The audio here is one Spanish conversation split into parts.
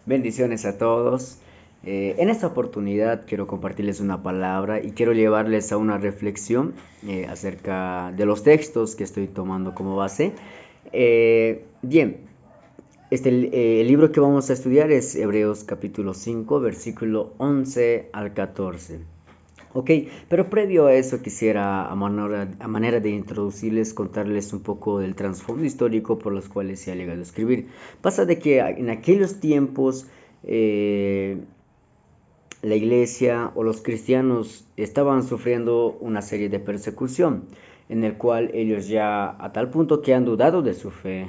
Bendiciones a todos. En esta oportunidad quiero compartirles una palabra y quiero llevarles a una reflexión acerca de los textos que estoy tomando como base. Bien, el libro que vamos a estudiar es Hebreos capítulo 5, versículo 11 al 14. Ok, pero previo a eso quisiera a manera de introducirles, contarles un poco del trasfondo histórico por los cuales se ha llegado a escribir. Pasa de que en aquellos tiempos la iglesia o los cristianos estaban sufriendo una serie de persecución en el cual ellos ya a tal punto que han dudado de su fe,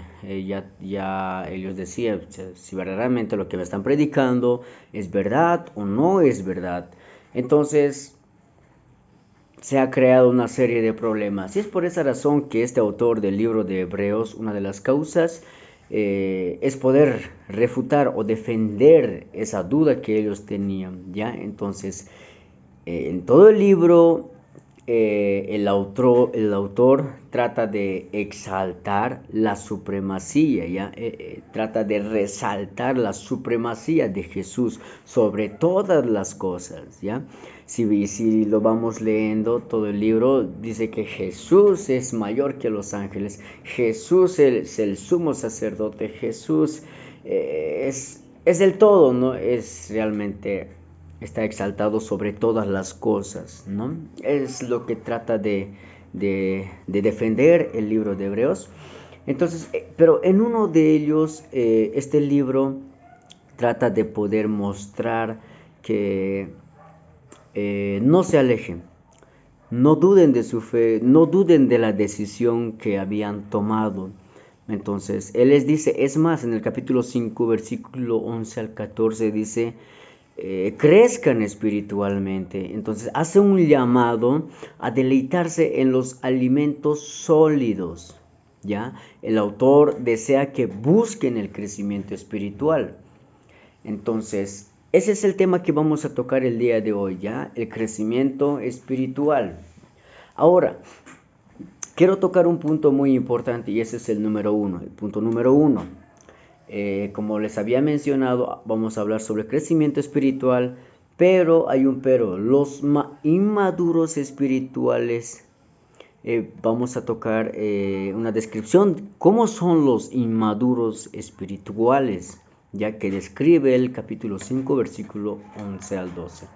ya ellos decían si verdaderamente lo que me están predicando es verdad o no es verdad. Entonces se ha creado una serie de problemas. Y es por esa razón que este autor del libro de Hebreos, una de las causas, es poder refutar o defender esa duda que ellos tenían. ¿Ya? Entonces, en todo el libro, el autor trata de exaltar la supremacía, ¿ya? Trata de resaltar la supremacía de Jesús sobre todas las cosas, ¿ya? Si lo vamos leyendo todo el libro, dice que Jesús es mayor que los ángeles, Jesús es el sumo sacerdote, Jesús es el todo, ¿no? Es realmente está exaltado sobre todas las cosas, ¿no? Es lo que trata de defender el libro de Hebreos. Entonces, pero en uno de ellos, este libro trata de poder mostrar que no se alejen, no duden de su fe, no duden de la decisión que habían tomado. Entonces, él les dice, es más, en el capítulo 5, versículo 11 al 14, dice, crezcan espiritualmente. Entonces, hace un llamado a deleitarse en los alimentos sólidos. ¿Ya? El autor desea que busquen el crecimiento espiritual. Entonces, ese es el tema que vamos a tocar el día de hoy, ¿ya? El crecimiento espiritual. Ahora, quiero tocar un punto muy importante y ese es el número uno, el punto número uno. Como les había mencionado, vamos a hablar sobre crecimiento espiritual, pero hay un pero. Los inmaduros espirituales, vamos a tocar una descripción. ¿Cómo son los inmaduros espirituales? Ya que describe el capítulo 5, versículo 11 al 12.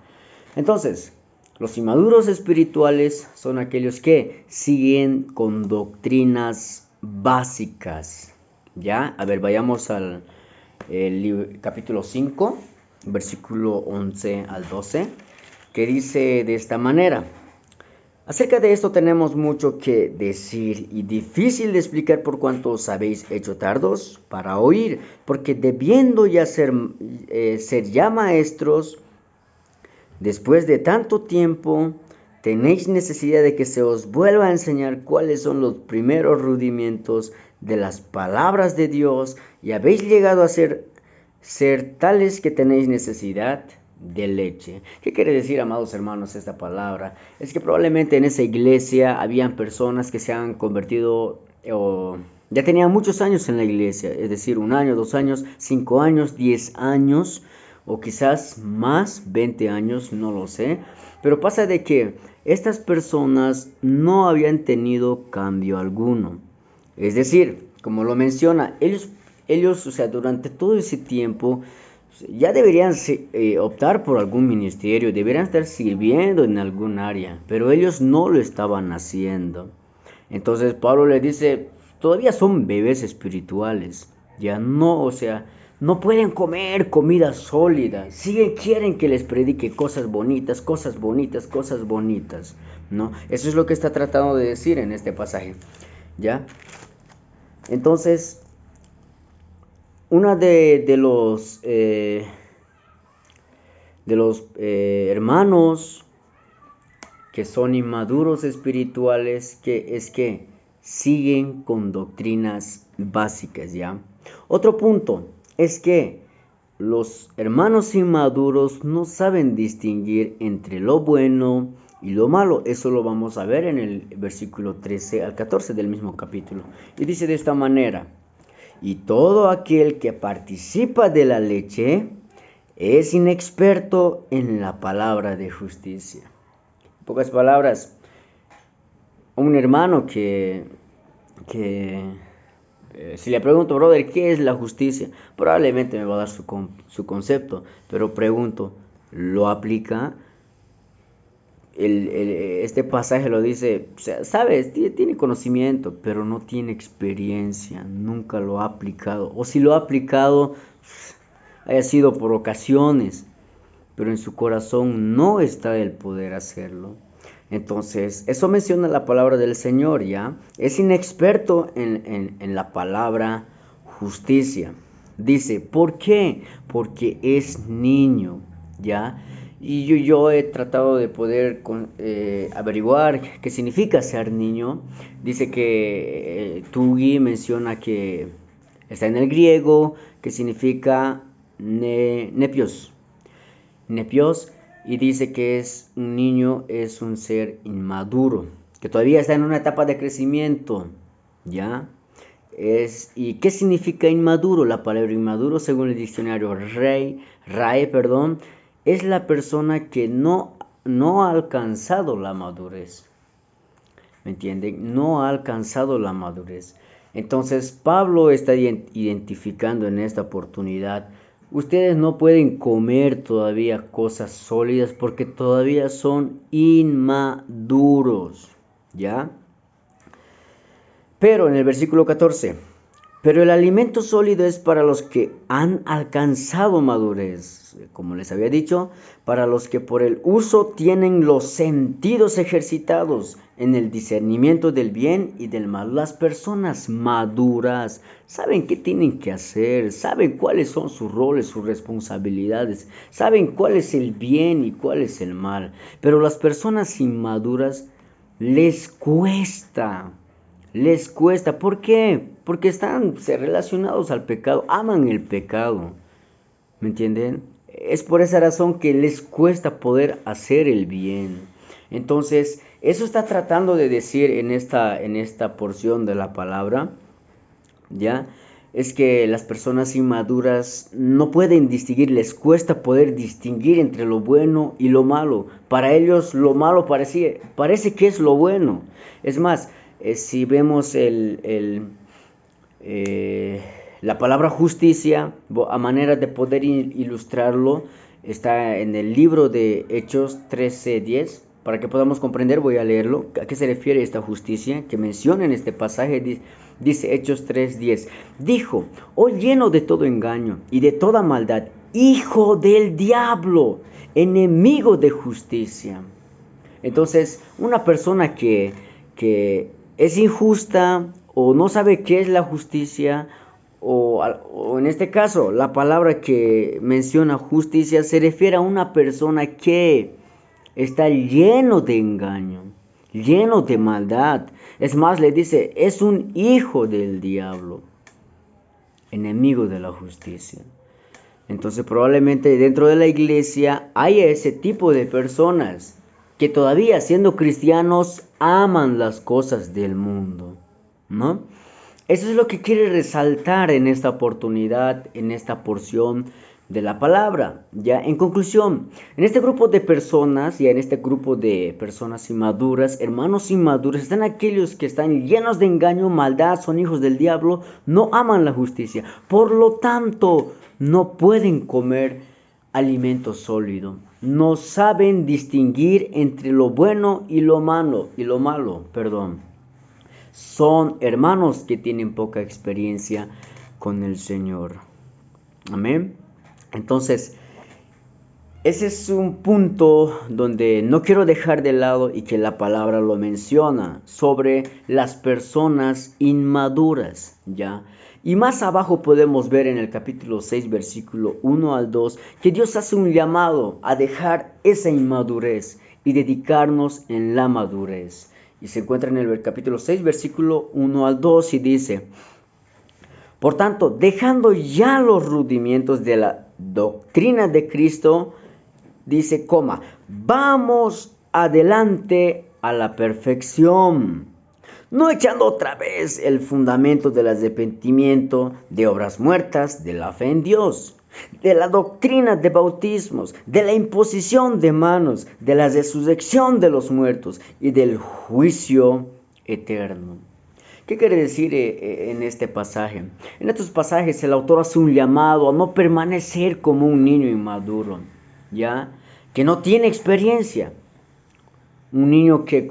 Entonces, los inmaduros espirituales son aquellos que siguen con doctrinas básicas. ¿Ya? A ver, vayamos al capítulo 5, versículo 11 al 12, que dice de esta manera. Acerca de esto tenemos mucho que decir y difícil de explicar por cuanto os habéis hecho tardos para oír, porque debiendo ya ser ya maestros, después de tanto tiempo, tenéis necesidad de que se os vuelva a enseñar cuáles son los primeros rudimentos de las palabras de Dios y habéis llegado a ser tales que tenéis necesidad de leche. ¿Qué quiere decir, amados hermanos, esta palabra? Es que probablemente en esa iglesia habían personas que se han convertido o ya tenían muchos años en la iglesia, es decir, 1 año, 2 años, 5 años, 10 años o quizás más, 20 años, no lo sé. Pero pasa de que estas personas no habían tenido cambio alguno. Es decir, como lo menciona, ellos, o sea, durante todo ese tiempo ya deberían optar por algún ministerio, deberían estar sirviendo en algún área, pero ellos no lo estaban haciendo. Entonces Pablo le dice, todavía son bebés espirituales, ya no, o sea, no pueden comer comida sólida, quieren que les predique cosas bonitas, cosas bonitas, cosas bonitas, ¿no? Eso es lo que está tratando de decir en este pasaje, ¿ya? Entonces, una de los hermanos que son inmaduros espirituales, que siguen con doctrinas básicas, ¿ya? Otro punto es que los hermanos inmaduros no saben distinguir entre lo bueno y lo malo. Eso lo vamos a ver en el versículo 13 al 14 del mismo capítulo. Y dice de esta manera: Y todo aquel que participa de la leche es inexperto en la palabra de justicia. En pocas palabras, un hermano que si le pregunto, brother, ¿qué es la justicia? Probablemente me va a dar su concepto, pero pregunto, ¿lo aplica? Este pasaje lo dice, o sea, sabes, tiene conocimiento, pero no tiene experiencia, nunca lo ha aplicado. O si lo ha aplicado, haya sido por ocasiones, pero en su corazón no está el poder hacerlo. Entonces, eso menciona la palabra del Señor, ¿ya? Es inexperto en la palabra justicia. Dice, ¿por qué? Porque es niño, ¿ya? Y yo he tratado de poder averiguar qué significa ser niño. Dice que Tugui menciona que está en el griego, que significa nepios. Nepios, y dice que es un niño, es un ser inmaduro, que todavía está en una etapa de crecimiento, ¿ya? ¿Y qué significa inmaduro? La palabra inmaduro, según el diccionario RAE, es la persona que no ha alcanzado la madurez. ¿Me entienden? No ha alcanzado la madurez. Entonces, Pablo está identificando en esta oportunidad, ustedes no pueden comer todavía cosas sólidas porque todavía son inmaduros, ¿ya? Pero en el versículo 14, pero el alimento sólido es para los que han alcanzado madurez, como les había dicho, para los que por el uso tienen los sentidos ejercitados en el discernimiento del bien y del mal. Las personas maduras saben qué tienen que hacer, saben cuáles son sus roles, sus responsabilidades, saben cuál es el bien y cuál es el mal. Pero las personas inmaduras les cuesta. ¿Por qué? Porque están relacionados al pecado, aman el pecado, ¿me entienden? Es por esa razón que les cuesta poder hacer el bien. Entonces, eso está tratando de decir en esta porción de la palabra, ¿ya? Es que las personas inmaduras no pueden distinguir, les cuesta poder distinguir entre lo bueno y lo malo. Para ellos lo malo parece que es lo bueno. Es más, si vemos la palabra justicia, a manera de poder ilustrarlo, está en el libro de Hechos 13:10. Para que podamos comprender, voy a leerlo. ¿A qué se refiere esta justicia que menciona en este pasaje? Dice Hechos 3:10. Dijo, oh lleno de todo engaño y de toda maldad, hijo del diablo, enemigo de justicia. Entonces, una persona que es injusta o no sabe qué es la justicia, o en este caso, la palabra que menciona justicia se refiere a una persona que está lleno de engaño, lleno de maldad. Es más, le dice, es un hijo del diablo, enemigo de la justicia. Entonces probablemente dentro de la iglesia haya ese tipo de personas que todavía siendo cristianos aman las cosas del mundo, ¿no? Eso es lo que quiere resaltar en esta oportunidad, en esta porción de la palabra. Ya, en conclusión, en este grupo de personas, y en este grupo de personas inmaduras, hermanos inmaduros, están aquellos que están llenos de engaño, maldad, son hijos del diablo, no aman la justicia. Por lo tanto, no pueden comer alimento sólido. No saben distinguir entre lo bueno y lo malo, Son hermanos que tienen poca experiencia con el Señor. Amén. Entonces, ese es un punto donde no quiero dejar de lado y que la palabra lo menciona sobre las personas inmaduras, ¿ya? Y más abajo podemos ver en el capítulo 6, versículo 1 al 2, que Dios hace un llamado a dejar esa inmadurez y dedicarnos en la madurez. Y se encuentra en el capítulo 6, versículo 1 al 2 y dice, por tanto, dejando ya los rudimientos de la doctrina de Cristo, dice, vamos adelante a la perfección, no echando otra vez el fundamento del arrepentimiento, de obras muertas, de la fe en Dios, de la doctrina de bautismos, de la imposición de manos, de la resurrección de los muertos y del juicio eterno. ¿Qué quiere decir en este pasaje? En estos pasajes el autor hace un llamado a no permanecer como un niño inmaduro, ¿ya? Que no tiene experiencia. Un niño que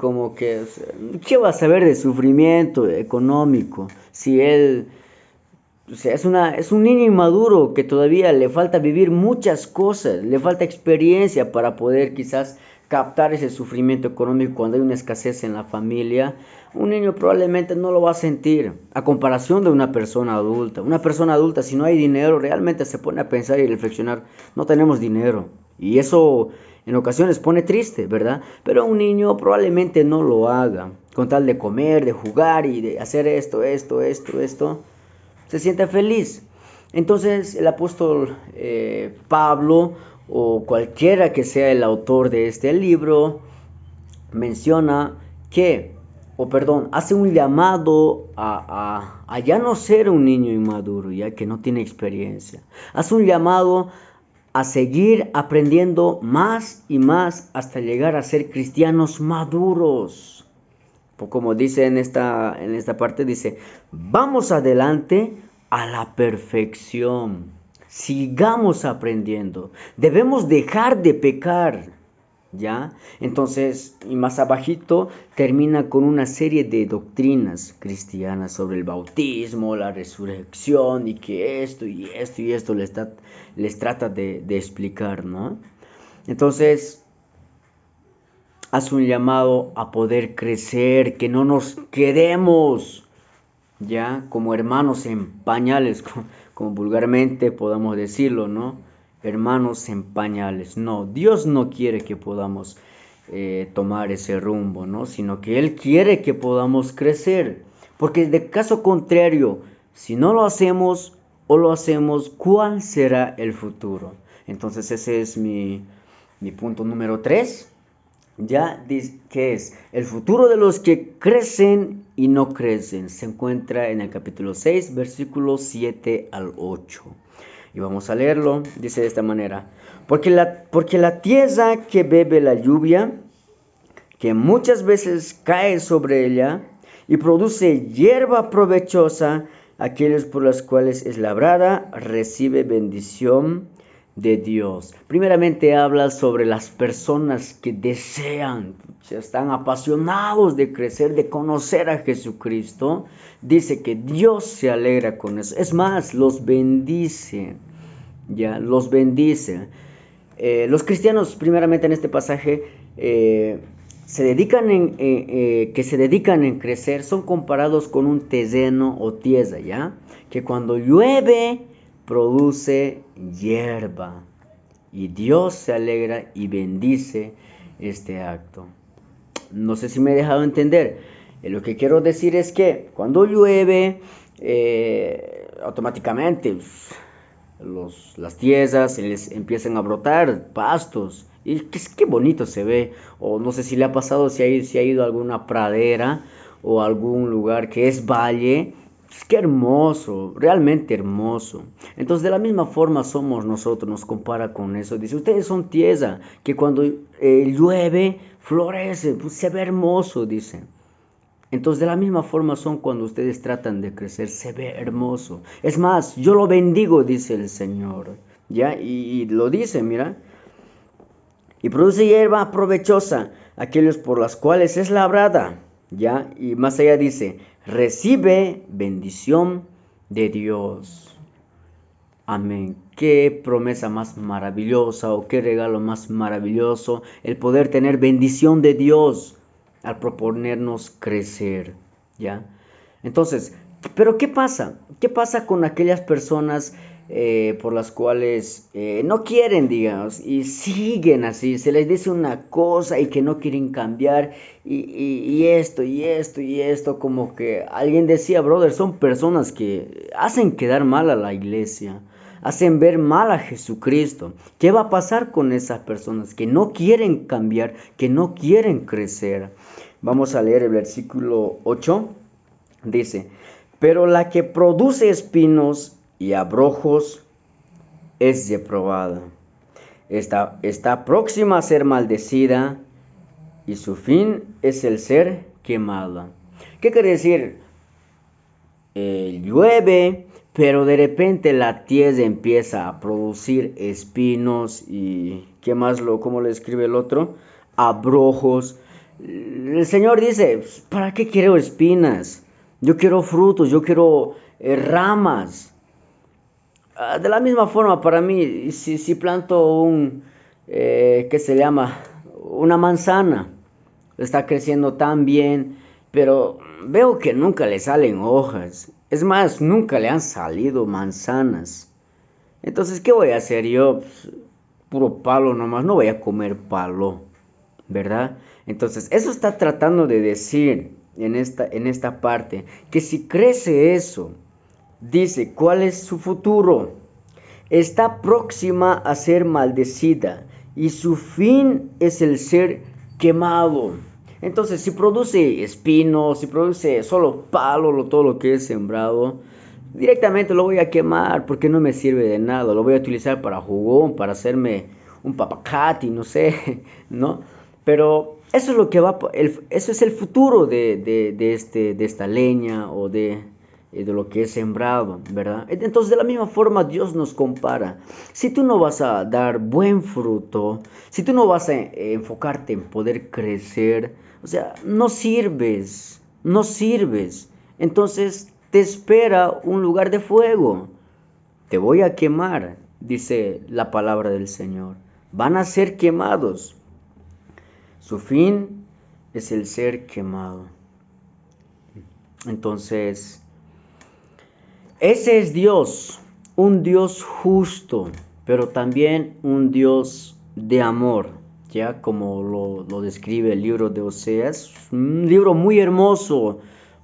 ¿qué va a saber de sufrimiento económico? Si él, o sea, es un niño inmaduro que todavía le falta vivir muchas cosas, le falta experiencia para poder quizás captar ese sufrimiento económico cuando hay una escasez en la familia. Un niño probablemente no lo va a sentir a comparación de una persona adulta. Una persona adulta, si no hay dinero, realmente se pone a pensar y reflexionar, no tenemos dinero. Y eso en ocasiones pone triste, ¿verdad? Pero un niño probablemente no lo haga. Con tal de comer, de jugar y de hacer esto, se siente feliz. Entonces el apóstol Pablo, o cualquiera que sea el autor de este libro, menciona hace un llamado a ya no ser un niño inmaduro, ya que no tiene experiencia. Hace un llamado a seguir aprendiendo más y más hasta llegar a ser cristianos maduros. Como dice en esta parte, dice, vamos adelante a la perfección. Sigamos aprendiendo. Debemos dejar de pecar. ¿Ya? Entonces, y más abajito termina con una serie de doctrinas cristianas sobre el bautismo, la resurrección y que esto les trata de explicar, ¿no? Entonces, hace un llamado a poder crecer, que no nos quedemos ya como hermanos en pañales, como vulgarmente podamos decirlo, ¿no? Hermanos en pañales. No, Dios no quiere que podamos tomar ese rumbo, ¿no? Sino que Él quiere que podamos crecer. Porque de caso contrario, si no lo hacemos o lo hacemos, ¿cuál será el futuro? Entonces ese es mi punto número 3. Ya, que es el futuro de los que crecen y no crecen. Se encuentra en el capítulo 6, versículos 7 al 8. Y vamos a leerlo, dice de esta manera. Porque la tierra que bebe la lluvia, que muchas veces cae sobre ella, y produce hierba provechosa, aquellos por los cuales es labrada, recibe bendición de Dios. Primeramente habla sobre las personas que desean, están apasionados de crecer, de conocer a Jesucristo. Dice que Dios se alegra con eso. Es más, los bendice. Ya, los bendice. Los cristianos, primeramente en este pasaje, que se dedican en crecer, son comparados con un terreno o tierra, ¿ya? Que cuando llueve produce hierba. Y Dios se alegra y bendice este acto. No sé si me he dejado entender. Lo que quiero decir es que cuando llueve, automáticamente las tierras les empiezan a brotar pastos. Y qué bonito se ve. O no sé si le ha pasado, si ha ido a alguna pradera o algún lugar que es valle. Qué hermoso, realmente hermoso. Entonces de la misma forma somos nosotros, nos compara con eso. Dice, ustedes son tierra que cuando llueve, florece, pues se ve hermoso, dice. Entonces de la misma forma son cuando ustedes tratan de crecer, se ve hermoso. Es más, yo lo bendigo, dice el Señor. ¿Ya? Y lo dice, mira. Y produce hierba provechosa, aquellos por las cuales es labrada. ¿Ya? Y más allá dice, recibe bendición de Dios. Amén. Qué promesa más maravillosa o qué regalo más maravilloso el poder tener bendición de Dios al proponernos crecer, ¿ya? Entonces, ¿pero qué pasa? ¿Qué pasa con aquellas personas por las cuales no quieren, digamos, y siguen así? Se les dice una cosa y que no quieren cambiar, y esto, como que alguien decía, brother, son personas que hacen quedar mal a la iglesia. hacen ver mal a Jesucristo. ¿Qué va a pasar con esas personas que no quieren cambiar, que no quieren crecer? Vamos a leer el versículo 8. Dice, pero la que produce espinos y abrojos es reprobada. Está próxima a ser maldecida y su fin es el ser quemada. ¿Qué quiere decir? Llueve, pero de repente la tierra empieza a producir espinos y ¿qué más cómo le escribe el otro? Abrojos. El Señor dice, ¿para qué quiero espinas? Yo quiero frutos, yo quiero ramas. De la misma forma, para mí, si planto ¿qué se llama? Una manzana, está creciendo tan bien, pero veo que nunca le salen hojas. Es más, nunca le han salido manzanas. Entonces, ¿qué voy a hacer yo? Puro palo nomás, no voy a comer palo, ¿verdad? Entonces, eso está tratando de decir en esta parte, que si crece eso, dice, ¿cuál es su futuro? Está próxima a ser maldecida y su fin es el ser quemado. Entonces, si produce espinos, si produce solo palo, todo lo que es sembrado, directamente lo voy a quemar porque no me sirve de nada. Lo voy a utilizar para jugón, para hacerme un papacati, no sé, ¿no? Pero eso es lo que eso es el futuro de esta leña o de lo que es sembrado, ¿verdad? Entonces, de la misma forma, Dios nos compara. Si tú no vas a dar buen fruto, si tú no vas a enfocarte en poder crecer, o sea, no sirves, no sirves. Entonces, te espera un lugar de fuego. Te voy a quemar, dice la palabra del Señor. Van a ser quemados. Su fin es el ser quemado. Entonces, ese es Dios, un Dios justo, pero también un Dios de amor, ya como lo describe el libro de Oseas, un libro muy hermoso,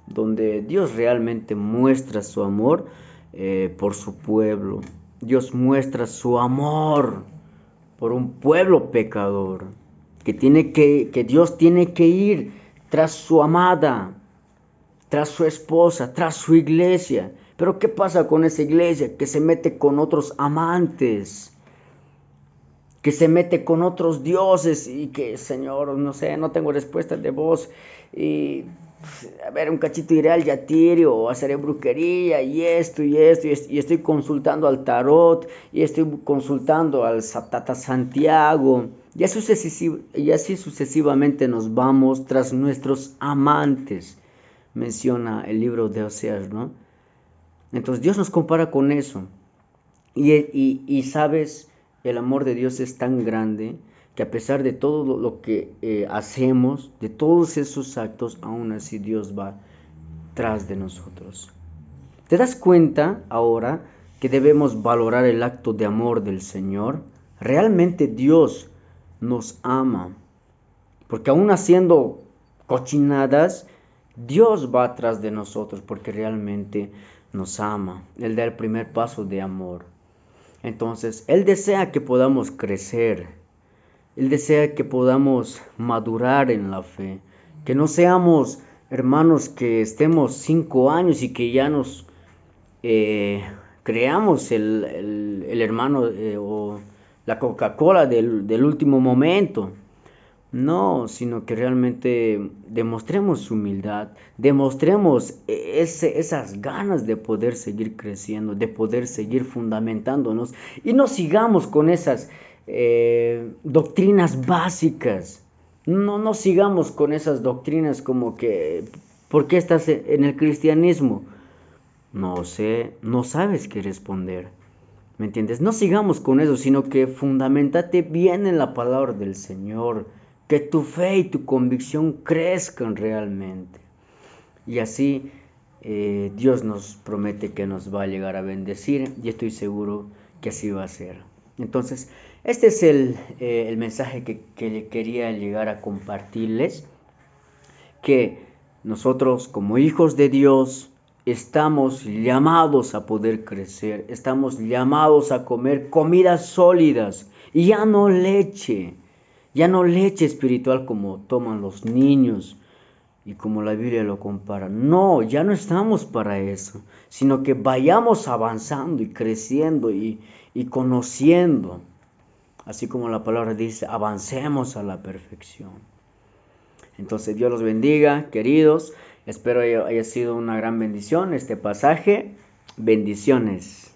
donde Dios realmente muestra su amor por su pueblo. Dios muestra su amor por un pueblo pecador, que Dios tiene que ir tras su amada, tras su esposa, tras su iglesia. Pero ¿qué pasa con esa iglesia? Que se mete con otros amantes, que se mete con otros dioses y que, Señor, no sé, no tengo respuesta de vos. Y, a ver, un cachito iré al yatirio o haceré brujería y esto y esto. Y estoy consultando al tarot y estoy consultando al Tata Santiago. Y así sucesivamente nos vamos tras nuestros amantes. Menciona el libro de Oseas, ¿no? Entonces Dios nos compara con eso. Y sabes, el amor de Dios es tan grande que a pesar de todo lo que hacemos, de todos esos actos, aún así Dios va tras de nosotros. ¿Te das cuenta ahora que debemos valorar el acto de amor del Señor? Realmente Dios nos ama. Porque aún haciendo cochinadas, Dios va atrás de nosotros porque realmente nos ama. Él da el primer paso de amor. Entonces, Él desea que podamos crecer. Él desea que podamos madurar en la fe. Que no seamos hermanos que estemos 5 años y que ya nos creamos el hermano o la Coca-Cola del último momento. No, sino que realmente demostremos humildad, demostremos esas ganas de poder seguir creciendo, de poder seguir fundamentándonos y no sigamos con esas doctrinas básicas. No sigamos con esas doctrinas como que, ¿por qué estás en el cristianismo? No sé, no sabes qué responder. ¿Me entiendes? No sigamos con eso, sino que fundamentate bien en la palabra del Señor. Que tu fe y tu convicción crezcan realmente. Y así Dios nos promete que nos va a llegar a bendecir y estoy seguro que así va a ser. Entonces, este es el mensaje que quería llegar a compartirles. Que nosotros como hijos de Dios estamos llamados a poder crecer, estamos llamados a comer comidas sólidas y ya no leche espiritual como toman los niños y como la Biblia lo compara. No, ya no estamos para eso, sino que vayamos avanzando y creciendo y conociendo. Así como la palabra dice, avancemos a la perfección. Entonces Dios los bendiga, queridos. Espero haya sido una gran bendición este pasaje. Bendiciones.